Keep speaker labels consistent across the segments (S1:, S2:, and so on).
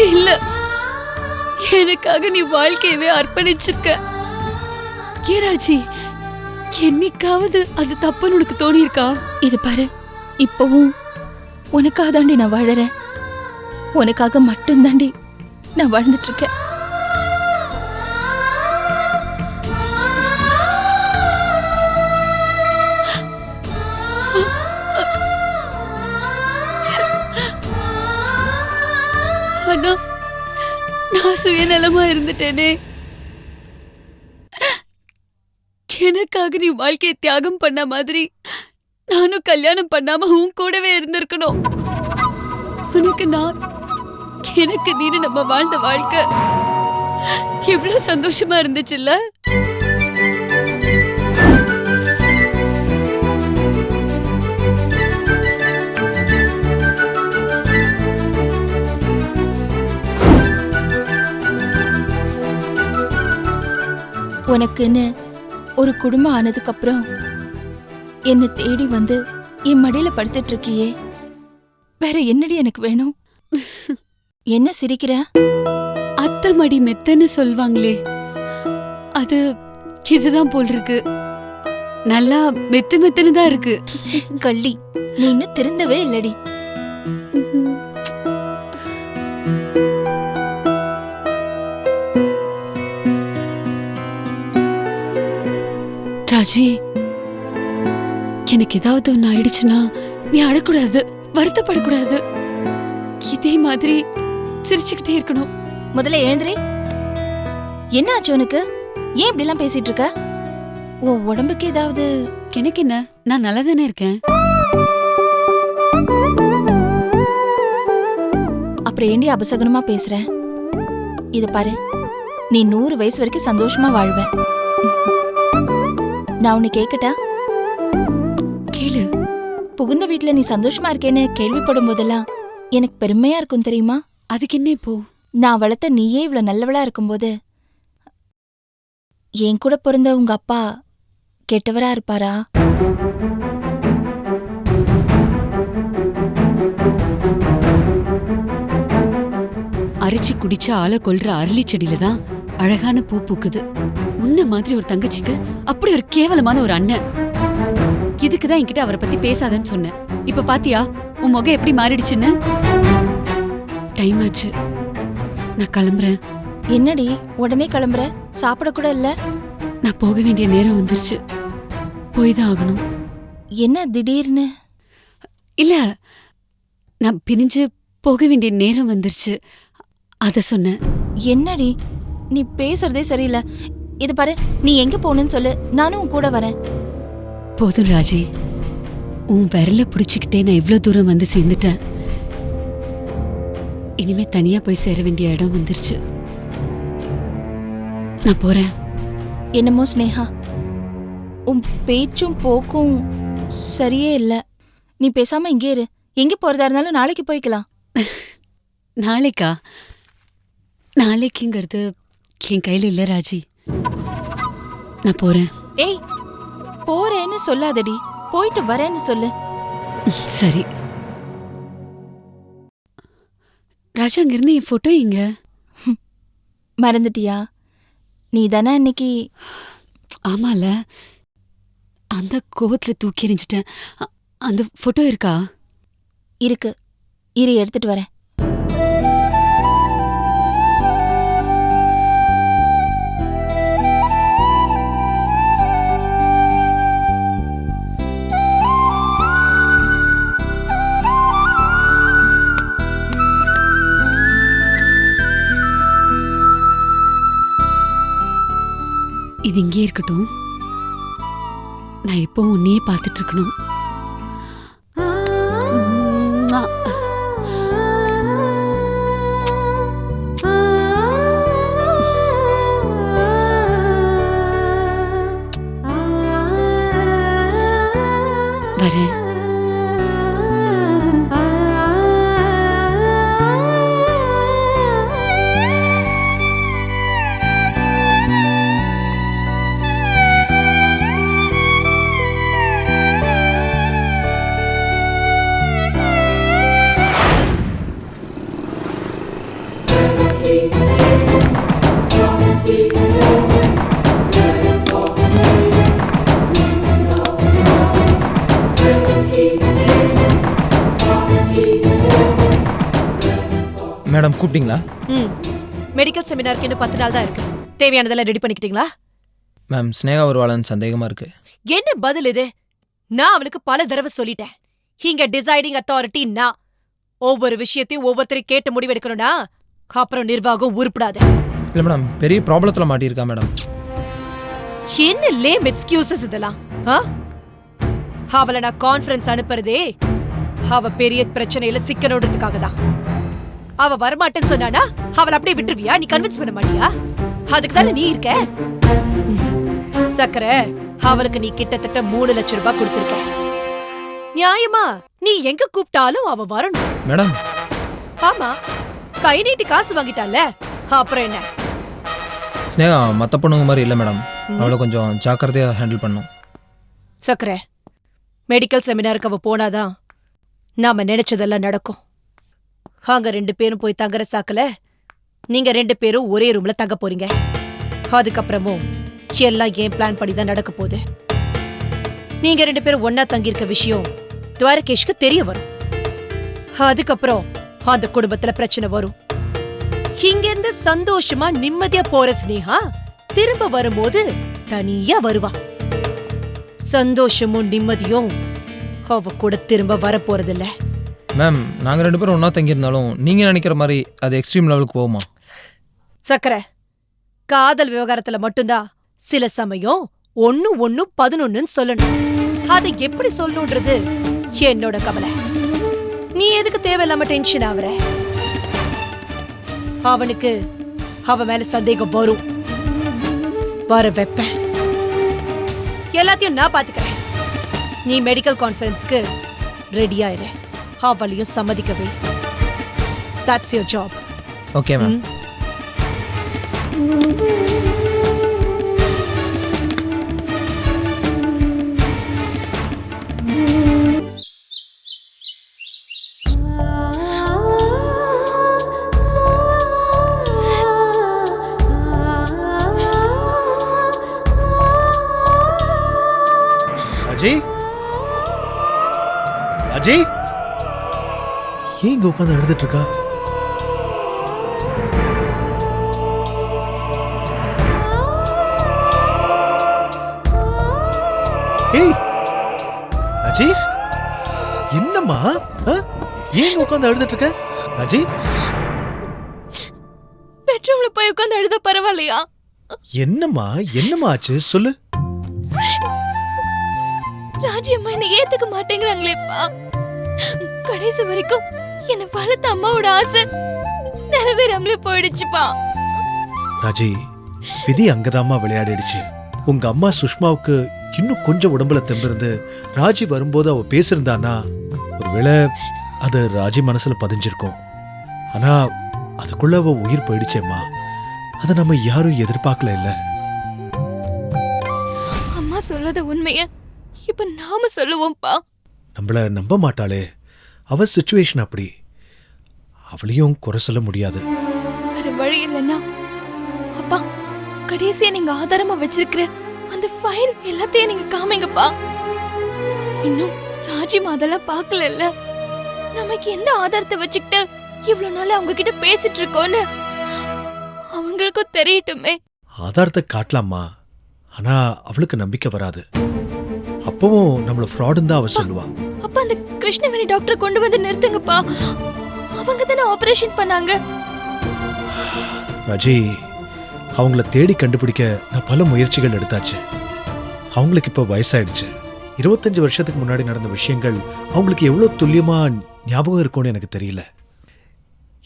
S1: இல்ல, எனக்காக நீ வாழ்க்கையவே அர்ப்பணிச்சிருக்க. ஏன் ராஜி, என்னைக்காவது அது தப்புன்னு உனக்கு தோணி இருக்கா?
S2: இது பாரு, இப்பவும் உனக்காக தாண்டி நான் வாழறேன். உனக்காக மட்டும் தாண்டி நான் வாழ்ந்துட்டு இருக்கேன்.
S1: ஆனா நான் சுயநலமா இருந்துட்டேனே. எனக்காக நீ வாழ்க்கையை தியாகம் பண்ண மாதிரி நானும் கல்யாணம் பண்ணாம உன் கூடவே இருந்திருக்கணும். உனக்கு நான், எனக்கு நீனு நம்ம வாழ்ந்த வாழ்க்கை எவ்வளவு சந்தோஷமா இருந்துச்சுல்ல?
S2: உனக்குன்னு ஒரு குடும்பம் ஆனதுக்கு அப்புறம் என்னை தேடி வந்து என் மடியில படுத்துட்டு இருக்கியே, வேற என்னடி எனக்கு வேணும்? என்ன சிரிக்கிற?
S1: அத்தை மடி மெத்தன்னு சொல்வாங்களே, அது இதுதான் போல் இருக்கு. நல்லா மெத்து மெத்துன்னு தான் இருக்கு.
S2: கள்ளி, நீ இன்னும் திருந்தவே இல்லடி.
S1: ராஜி, எனக்கு ஏதாவது ஒண்ணு ஆயிடுச்சுன்னா நீ அழக்கூடாது, வருத்தப்படக்கூடாது. இதே மாதிரி சிரிச்சுக்கிட்டே இருக்கணும்.
S2: முதல்ல எழுந்திரி. என்ன ஆச்சு உனக்கு? ஏன் இப்படி எல்லாம் பேசிட்டு இருக்க? உன் உடம்புக்கு ஏதாவது?
S1: எனக்கு என்ன, நான் நல்லா தானே இருக்கேன்.
S2: அப்புறம் ஏண்டி அபசகனமா பேசுற? இத பாரு, நீ 100 வயசு வரைக்கும் சந்தோஷமா வாழ்வ. நான் உன்னை கேக்கட்டா?
S1: கேளு.
S2: புகுந்த வீட்டுல நீ சந்தோஷமா இருக்கேன்னு கேள்விப்படும் போதெல்லாம் எனக்கு பெருமையா இருக்கும் தெரியுமா?
S1: அதுக்கு என்ன இப்போ?
S2: நான் வளர்த்த நீயே இவ்வளவு நல்லவளா இருக்கும்போது என் கூட பிறந்த உங்க அப்பா கெட்டவரா இருப்பாரா?
S1: அரிச்சு குடிச்ச ஆளை கொல்ற அரளி செடியில தான் அழகான பூ பூக்குது. உன்ன மாதிரி ஒரு தங்கச்சிக்கு அப்படி ஒரு கேவலமான ஒரு அண்ணன். இதுக்குதான் என்கிட்ட அவரை பத்தி பேசாதன்னு சொன்னேன். இப்ப பாத்தியா உன் முகம் எப்படி மாறிடுச்சுன்னு? டைம் ஆச்சு, நான் கிளம்புறேன்.
S2: என்னடி உடனே கிளம்புற? சாப்பிட கூட இல்ல?
S1: நான் போக வேண்டிய நேரம் வந்துருச்சு, போய்தான் ஆகணும்.
S2: என்ன திடீர்னு?
S1: இல்ல, நான் பிரிஞ்சு போக வேண்டிய நேரம் வந்துருச்சு, அத சொன்னேன்.
S2: என்னடி நீ பேசுறதே சரியில்லை. இது பாரு, நீ எங்க போகணும்னு சொல்லு, நானும் உன் கூட வரேன்.
S1: போதும் ராஜி, உன் விரல பிடிச்சுக்கிட்டே நான் இவ்வளவு தூரம் வந்து சேர்ந்துட்டேன். இனிமே தனியா போய் சேர வேண்டிய இடம் வந்துருச்சு. நான் போறேன்.
S2: என்னமோ ஸ்னேகா, உன் பேச்சும் போக்கும் சரியே இல்ல. நீ பேசாம இங்கே இரு. எங்க போறதா இருந்தாலும் நாளைக்கு போய்க்கலாம்.
S1: நாளைக்கா? நாளைக்குங்கிறது என் கையில இல்ல ராஜி. நான் போறேன்.
S2: ஏய், போறேன்னு சொல்லாதடி, போயிட்டு வரேன்னு சொல்லு.
S1: சரி ராஜா, அங்கிருந்து என் போட்டோ எங்க?
S2: மறந்துட்டியா? நீ தானே அன்னைக்கு?
S1: ஆமால, அந்த கோவத்துல தூக்கி எறிஞ்சிட்டேன். அந்த போட்டோ இருக்கா?
S2: இருக்கு, இரு எடுத்துட்டு வரேன்.
S1: இது இங்கே இருக்கட்டும். நான் எப்போ உன்னையே பார்த்துட்டு இருக்கணும். வரேன்.
S3: மேடம் கூப்பிட்டீங்களா?
S4: ம் மெடிக்கல் செமினாருக்கு இன்னும் 10 நாள் தான் இருக்கு. தேவையானதெல்லாம் ரெடி பண்ணிக்கிட்டீங்களா?
S3: மேம் ஸ்னேகா வருவாளான்னு சந்தேகமா இருக்கு.
S4: என்ன பதில் இது? நான் அவளுக்கு பல தடவை சொல்லிட்டேன். இங்க டிசைடிங் அத்தாரிட்டி நான். ஒவ்வொரு விஷயத்தையும் ஒவ்வொருத்தரையும் கேட்டு முடிவெடுக்கணும்னா அப்புறம் நிர்வாகம் உருப்படாது.
S3: இல்லை மேடம், பெரிய ப்ராப்ளத்தில் மாட்டியிருக்கா மேடம்.
S4: என்ன லேம் எக்ஸ்கியூசஸ் இதெல்லாம்? அவளை நான் கான்ஃபரன்ஸ் அனுப்புறதே அவ பெரிய பிரச்சனையில சிக்கனோடுறதுக்காக தான். அவ வரமாட்டேன்னு சொன்னானா அவளை அப்படியே விட்டுருவியா? நீ கன்வின்ஸ் பண்ண மாட்டியா? அதுக்கு தானே நீ இருக்க. சக்கரை, அவளுக்கு நீ கிட்டத்தட்ட 3 லட்சம் ரூபாய் கொடுத்திருக்க. நியாயமா நீ எங்க கூப்பிட்டாலும் அவ வரணும்
S3: மேடம்.
S4: ஆமா, கை நீட்டி காசு வாங்கிட்டால, அப்புறம் என்ன?
S3: ஸ்னேகா மற்ற பொண்ணுங்க மாதிரி இல்லை மேடம். அவளை கொஞ்சம் ஜாக்கிரதையாக ஹேண்டில் பண்ணும்.
S4: சக்கரை, மெடிக்கல் செமினாருக்கு அவ போனாதான் நாம நினைச்சதெல்லாம் நடக்கும். அங்க 2 பேரும் போய் தங்குற சாக்குல நீங்க 2 பேரும் ஒரே ரூம்ல தங்க போறீங்க. அதுக்கப்புறமும் எல்லாம் ஏன் பிளான் பண்ணி தான் நடக்க போகுது. நீங்க 2 பேரும் ஒன்னா தங்கியிருக்க விஷயம் துவாரகேஷ்க்கு தெரிய வரும். அதுக்கப்புறம் அந்த குடும்பத்துல பிரச்சனை வரும். இங்க இருந்து சந்தோஷமா நிம்மதியா போற ஸ்னேகா திரும்ப வரும்போது தனியா வருவா. சந்தோஷமும் நிம்மதியும் அவ கூட திரும்ப வர போறதில்ல.
S3: மேம், நாங்கள் 2 பேரும் ஒன்றா தங்கியிருந்தாலும் நீங்கள் நினைக்கிற மாதிரி அது எக்ஸ்ட்ரீம் லெவலுக்கு போகுமா?
S4: சக்கரை, காதல் விவகாரத்துல மட்டும்தான் சில சமயம் 1-1-11 சொல்லணும். அதை எப்படி சொல்லணும்ன்றது என்னோட கவலை. நீ எதுக்கு தேவையில்லாம டென்ஷன் ஆவற? அவனுக்கு அவ மேல சந்தேகம் வரும். வர வைப்பேன். எல்லாத்தையும் நான் பாத்துக்கிறேன். நீ மெடிக்கல் கான்ஃபரன்ஸ்க்கு ரெடியா இரு. அவளையும் சம்மதிக்கவே. That's your job.
S3: Okay ma'am.
S5: Ajay, Ajay, ஏன் இங்க உட்காந்து அழுதுட்டு இருக்கா? ஏய் அஜய், என்னம்மா? ஏன் உட்காந்து அழுதுட்டு இருக்க? அஜய்,
S2: பெட்ரூம்ல போய் உட்காந்து அழுத பரவாயில்லையா?
S5: என்னம்மா ஆச்சு சொல்லு.
S2: ராஜி அம்மா என்ன ஏத்துக்க மாட்டேங்கிறாங்களேப்பா. கடைசி வரைக்கும் என்ன வளர்த்த அம்மாவோட ஆசை நிறைவேறாமலே போயிடுச்சுப்பா.
S5: ராஜி, விதி அங்கதாம்மா விளையாடிடுச்சு. உங்க அம்மா சுஷ்மாவுக்கு இன்னும் கொஞ்சம் உடம்புல தெம்பிருந்து ராஜி வரும்போது அவ பேசிருந்தானா ஒருவேளை அது ராஜி மனசுல பதிஞ்சிருக்கும். ஆனா அதுக்குள்ள அவ உயிர் போயிடுச்சேம்மா. அதை நம்ம யாரும் எதிர்பார்க்கல இல்ல.
S2: அம்மா சொல்லத உண்மைய இப்ப நாம சொல்லுவோம்ப்பா.
S5: நம்மள நம்ப மாட்டாளே. அவ சிச்சுவேஷன் அப்படி. அவளையும் குறை சொல்ல முடியாது.
S2: வேற வழி இல்லைன்னா அப்பா, கடைசியா நீங்க ஆதாரமா வச்சிருக்கிற அந்த ஃபைல் எல்லாத்தையும் நீங்க காமிங்கப்பா. இன்னும் ராஜிமா அதெல்லாம் பார்க்கல. நமக்கு எந்த ஆதாரத்தை வச்சுக்கிட்டு இவ்வளவு நாள் அவங்க கிட்ட பேசிட்டு இருக்கோன்னு அவங்களுக்கும் தெரியட்டுமே.
S5: ஆதாரத்தை காட்டலாமா, ஆனா அவளுக்கு நம்பிக்கை வராது. அப்பவும் நம்மள ஃப்ராடுன்னு தான் அவ சொல்லுவா.
S2: அப்ப அந்த கிருஷ்ணவேணி டாக்டர் கொண்டு வந்து நிறுத்துங்கப்பா. அவங்க தானே ஆபரேஷன் பண்ணாங்க.
S5: ராஜி, அவங்கள தேடி கண்டுபிடிக்க நான் பல முயற்சிகள் எடுத்தாச்சு. அவங்களுக்கு இப்ப வயசாயிடுச்சு. 25 வருஷத்துக்கு முன்னாடி நடந்த விஷயங்கள் அவங்களுக்கு எவ்வளவு துல்லியமா ஞாபகம் இருக்கும்னு எனக்கு தெரியல.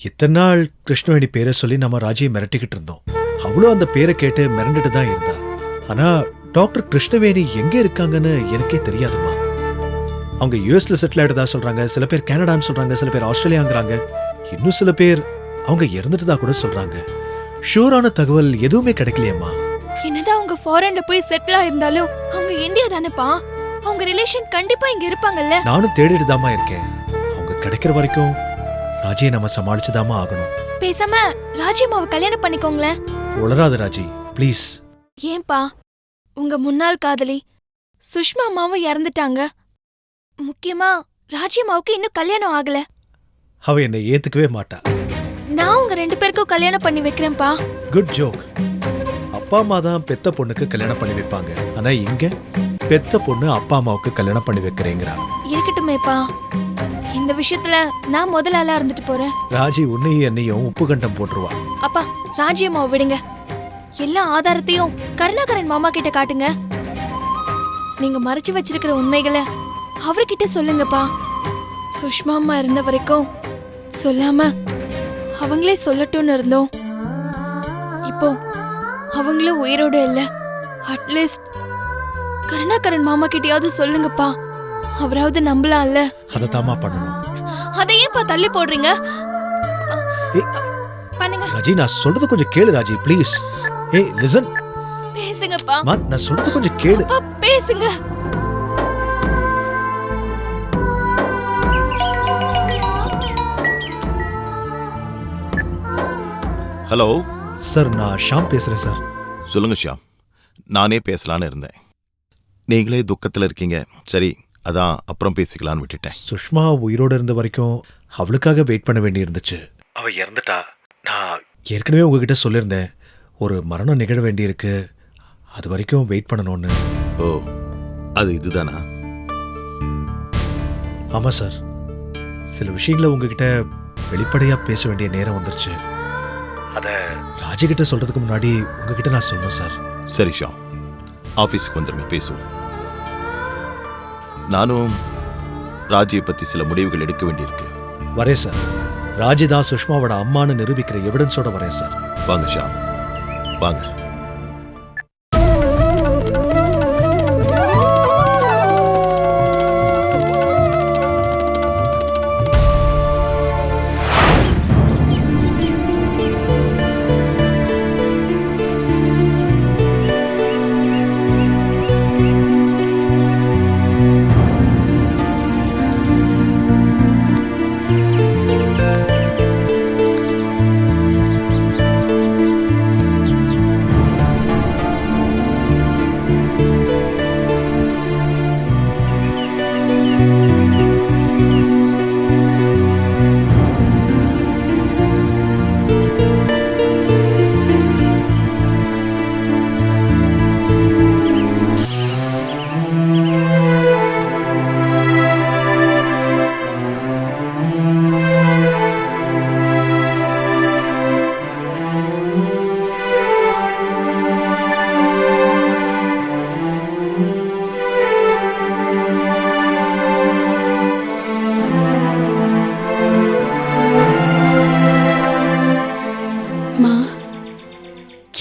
S5: இத்தனை நாள் கிருஷ்ணவேணி பேரை சொல்லி நம்ம ராஜியை மிரட்டிக்கிட்டு இருந்தோம். அவளும் அந்த பேரை கேட்டு மிரண்டுட்டு தான் இருந்தா. ஆனா டாக்டர் கிருஷ்ணவேணி எங்க இருக்காங்கன்னு எனக்கே தெரியாதுமா. அவங்க யூஎஸ்ல செட்டில் ஆயிட்டதா சொல்றாங்க, சில பேர் கனடான்னு சொல்றாங்க, சில பேர் ஆஸ்திரேலியாங்கிறாங்க, இன்னும் சில பேர் அவங்க இறந்துட்டதா கூட சொல்றாங்க. ஷூரான தகவல் எதுவுமே கிடைக்கலையம்மா.
S2: என்னதான் அவங்க ஃபாரின்ல போய் செட்டில் ஆயிருந்தாலும் அவங்க இந்தியா தானேப்பா. அவங்க ரிலேஷன் கண்டிப்பா இங்க இருப்பாங்கல்ல.
S5: நானும் தேடிட்டு தாமா இருக்கேன். அவங்க கிடைக்கிற வரைக்கும் ராஜியை நம்ம சமாளிச்சுதாமா ஆகணும்.
S2: பேசாம ராஜியம்மாவை கல்யாணம் பண்ணிக்கோங்களேன்.
S5: உளராத ராஜி, ப்ளீஸ்.
S2: ஏன்பா, உங்க முன்னாள் காதலி சுஷ்மா அம்மாவும் இறந்துட்டாங்க. முக்கியமா ராஜியம்மாவுக்கு இன்னும் கல்யாணம் ஆகல.
S5: அவ என்னை ஏத்துக்கவே மாட்டா.
S2: நான் உங்க 2 பேருக்கும் கல்யாணம் பண்ணி வைக்கிறேன்ப்பா.
S5: Good joke. அப்பா அம்மா தான் பெத்த பொண்ணுக்கு கல்யாணம் பண்ணி வைப்பாங்க. ஆனா இங்க பெத்த பொண்ணு அப்பா அம்மாவுக்கு கல்யாணம் பண்ணி வைக்கிறேங்கிறா.
S2: இருக்கட்டுமேப்பா, இந்த விஷயத்துல நான் முதல் ஆளா இருந்துட்டு போறேன்.
S5: ராஜி உன்னையும் என்னையும் உப்பு கண்டம் போட்டுருவா.
S2: அப்பா, ராஜியம்மாவை விடுங்க. எல்லா ஆதாரத்தையும் கருணாகரன் மாமா கிட்ட காட்டுங்க. நீங்க மறைச்சு வச்சிருக்கிற உண்மைகளை அவர்கிட்ட சொல்லுங்கப்பா. சுஷ்மா அம்மா இருந்த வரைக்கும் சொல்லாம அவங்களே சொல்லட்டும்னு இருந்தோம். இப்போ அவங்களும் உயிரோட இல்ல. அட்லீஸ்ட் கருணாகரன் மாமா கிட்டயாவது சொல்லுங்கப்பா. அவராவது நம்பலாம்ல.
S5: அதை தாமா பண்ணணும்.
S2: அதை ஏன்பா தள்ளி போடுறீங்க? பண்ணுங்க.
S5: ராஜி, நான் சொல்றது கொஞ்சம் கேளு ராஜி, ப்ளீஸ். ஏய் லிசன்.
S2: பேசுங்கப்பா.
S5: நான் சொல்றது கொஞ்சம் கேளு.
S2: அப்பா பேசுங்க.
S6: ஹலோ
S5: சார், நான் ஷாம் பேசுறேன் சார்.
S6: சொல்லுங்க ஷியாம். நானே பேசலான்னு இருந்தேன். நீங்களே துக்கத்தில் இருக்கீங்க. சரி, அதான் அப்புறம் பேசிக்கலான்னு விட்டுட்டேன்.
S5: சுஷ்மா உயிரோட இருந்த வரைக்கும் அவளுக்காக வெயிட் பண்ண வேண்டி இருந்துச்சு. அவ இறந்துட்டா. நான் ஏற்கனவே உங்ககிட்ட சொல்லியிருந்தேன், ஒரு மரணம் நிகழ வேண்டி இருக்கு, அது வரைக்கும் வெயிட் பண்ணணும்னு.
S6: ஓ, அது இதுதானா?
S5: ஆமா சார், சில விஷயங்களை உங்ககிட்ட வெளிப்படையா பேச வேண்டிய நேரம் வந்துருச்சு. அத ராஜி கிட்ட சொல்றதுக்கு முன்னாடி உங்ககிட்ட நான் சொல்லணும் சார்.
S6: சரி ஷியாம், ஆஃபீஸுக்கு வந்துருங்க, பேசுவோம். நானும் ராஜியை பற்றி சில முடிவுகள் எடுக்க வேண்டியிருக்கு.
S5: வரேன் சார். ராஜி தான் சுஷ்மாவோட அம்மான்னு நிரூபிக்கிற எவிடன்ஸோட வரேன் சார்.
S6: வாங்க ஷியாம், வாங்க.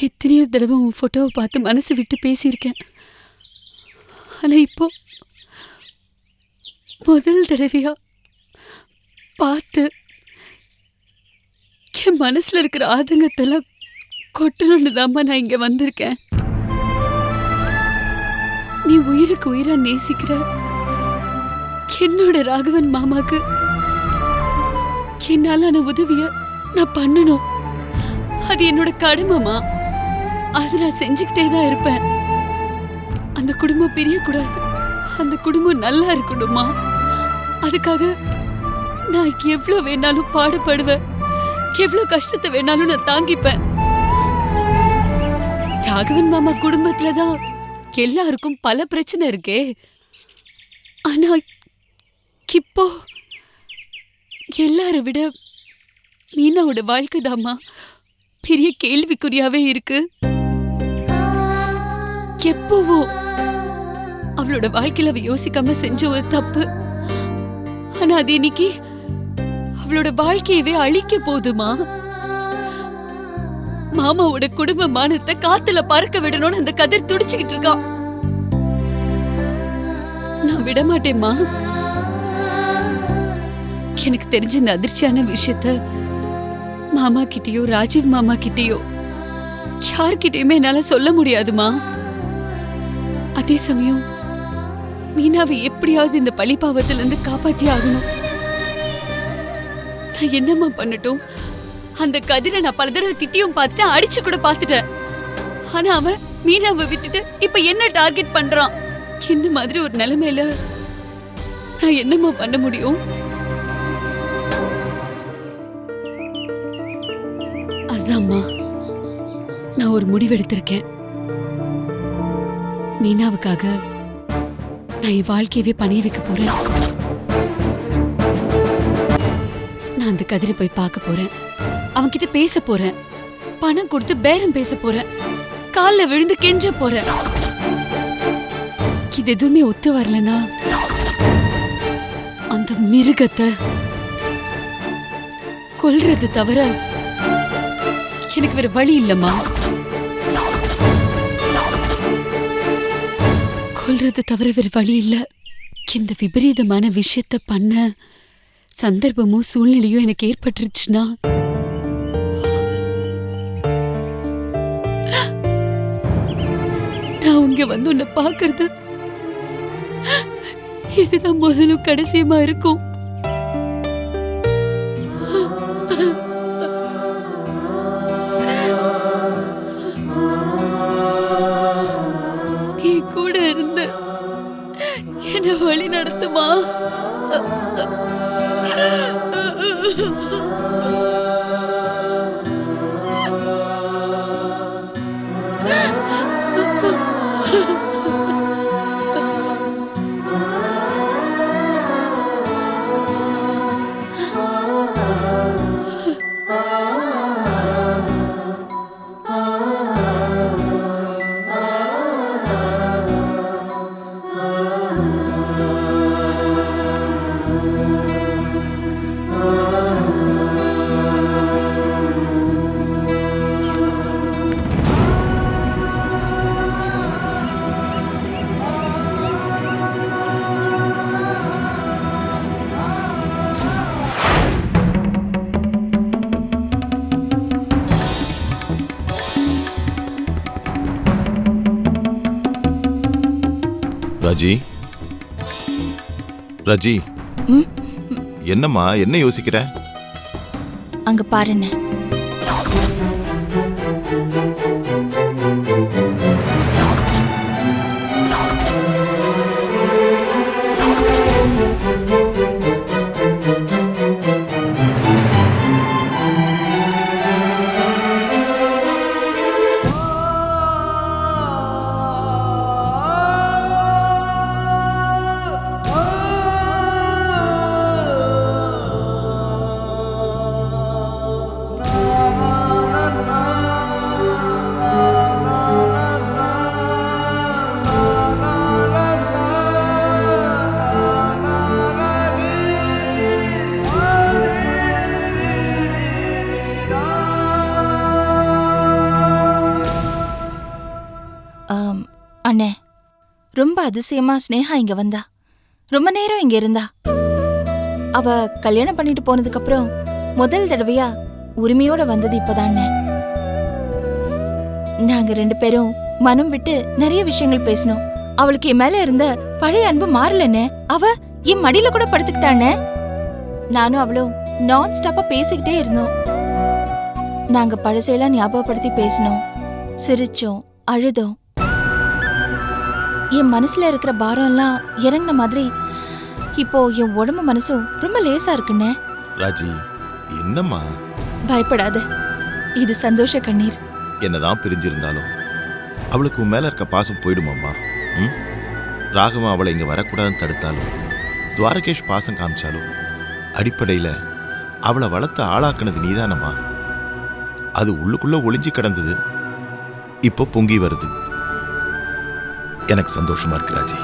S1: எத்தனையோ தடவை உன் ஃபோட்டோவை பார்த்து மனசு விட்டு பேசியிருக்கேன். ஆனால் இப்போ முதல் தடவையா பார்த்து என் மனசில் இருக்கிற ஆதங்கத்தெல்லாம் கொட்டணுன்னு தாம்மா நான் இங்கே வந்திருக்கேன். நீ உயிருக்கு உயிரா நேசிக்கிற என்னோட ராகவன் மாமாக்கு என்னாலான உதவிய நான் பண்ணணும். அது என்னோட கடமைமா. அது நான் செஞ்சுக்கிட்டே தான் இருப்பேன். அந்த குடும்பம் பிரியக்கூடாது, அந்த குடும்பம் நல்லா இருக்கணுமா. அதுக்காக நான் எவ்வளவு வேணாலும் பாடுபடுவேன், எவ்வளவு கஷ்டத்தை வேணாலும் நான் தாங்கிப்பேன். ராகவன் மாமா குடும்பத்துலதான் எல்லாருக்கும் பல பிரச்சனை இருக்கே. ஆனா இப்போ எல்லாரை விட மீனாவோட வாழ்க்கை தாம்மா பெரிய கேள்விக்குறியாவே இருக்கு. எப்போவோ அவளோட வாழ்க்கையில அவ யோசிக்காம செஞ்ச ஒரு தப்பு. ஆனா அது இன்னைக்கு அவளோட வாழ்க்கையவே அழிக்க போதுமா. மாமாவோட குடும்ப மானத்தை காத்துல பறக்க விடணும்னு அந்த கதிர் துடிச்சுக்கிட்டு இருக்கான். நான் விட மாட்டேம்மா. எனக்கு தெரிஞ்ச இந்த அதிர்ச்சியான விஷயத்த மாமா கிட்டயோ ராஜீவ் மாமா கிட்டயோ யார்கிட்டயுமே என்னால சொல்ல முடியாதுமா. அதே சமயம் மீனாவை எப்படியாவது இந்த பழிபாவத்துல இருந்து காப்பாத்தி ஆகணும். நான் என்னம்மா பண்ணட்டும்? அந்த கதிரை நான் பல தடவை திட்டியும் பார்த்துட்டேன், அடிச்சு கூட பார்த்துட்டேன். ஆனா அவன் மீனாவை விட்டுட்டு இப்ப என்ன டார்கெட் பண்றான்? என்ன மாதிரி ஒரு நிலைமையில நான் என்னம்மா பண்ண முடியும்? அதுதான்மா, நான் ஒரு முடிவெடுத்திருக்கேன். மீனாவுக்காக நான் என் வாழ்க்கையவே பணைய வைக்க போறேன். நான் அந்த கதிரை போய் பார்க்க போறேன், அவன்கிட்ட பேச போறேன், பணம் கொடுத்து பேரம் பேச போறேன், கால்ல விழுந்து கெஞ்ச போறேன். இது எதுவுமே ஒத்து வரலனா அந்த மிருகத்தை கொல்றது தவிர எனக்கு வேற வழி இல்லம்மா. கொல்றது தவிர வேற வழி இல்ல. இந்த விபரீதமான விஷயத்த பண்ண சந்தர்ப்பமும் சூழ்நிலையும் எனக்கு ஏற்பட்டுருச்சுன்னா நான் உங்க வந்து உன்னை பாக்குறது இதுதான் முதலும் கடைசியமா இருக்கும். நீ கூட இருந்து என்ன வழி நடத்துமா?
S6: ராஜி, ராஜி,
S2: ம்?
S6: என்னம்மா, என்ன யோசிக்கிற?
S2: அங்க பாருண்ண. அண்ணே, ரொம்ப அதிசயமா ஸ்னேகா இங்க வந்தா. ரொம்ப நேரம் இங்க இருந்தா. அவ கல்யாணம் பண்ணிட்டு போனதுக்கு அப்புறம் முதல் தடவையா உரிமையோட வந்தது இப்பதானே. நாங்க 2 பேரும் மனம் விட்டு நிறைய விஷயங்கள் பேசணும். அவளுக்கு என் மேல இருந்த பழைய அன்பு மாறலன்னு அவ என் மடியில கூட படுத்துக்கிட்டானே. நானும் அவளும் நான் ஸ்டாப்பா பேசிக்கிட்டே இருந்தோம். நாங்க பழசையெல்லாம் ஞாபகப்படுத்தி பேசினோம், சிரிச்சோம், அழுதோம். என் மனசுல இருக்கிற பாரம் எல்லாம் இறங்கின மாதிரி இப்போ என் உடம்பு மனசும் ரொம்ப லேசா இருக்குண்ணே.
S6: ராஜி, என்னம்மா?
S2: பயப்படாத, இது சந்தோஷ கண்ணீர்.
S6: என்னதான் பிரிஞ்சிருந்தாலும் அவளுக்கு உன் மேல இருக்க பாசம் போயிடுமாம்மா? ம்? ராகவன் அவளை இங்க வரக்கூடாதுன்னு தடுத்தாலும், துவாரகேஷ் பாசம் காமிச்சாலும், அடிப்படையில அவளை வளர்த்து ஆளாக்குனது நீதானம்மா. அது உள்ளுக்குள்ள ஒளிஞ்சு கிடந்தது, இப்போ பொங்கி வருது. எனக்கு சந்தோஷமா இருக்கு ராஜி.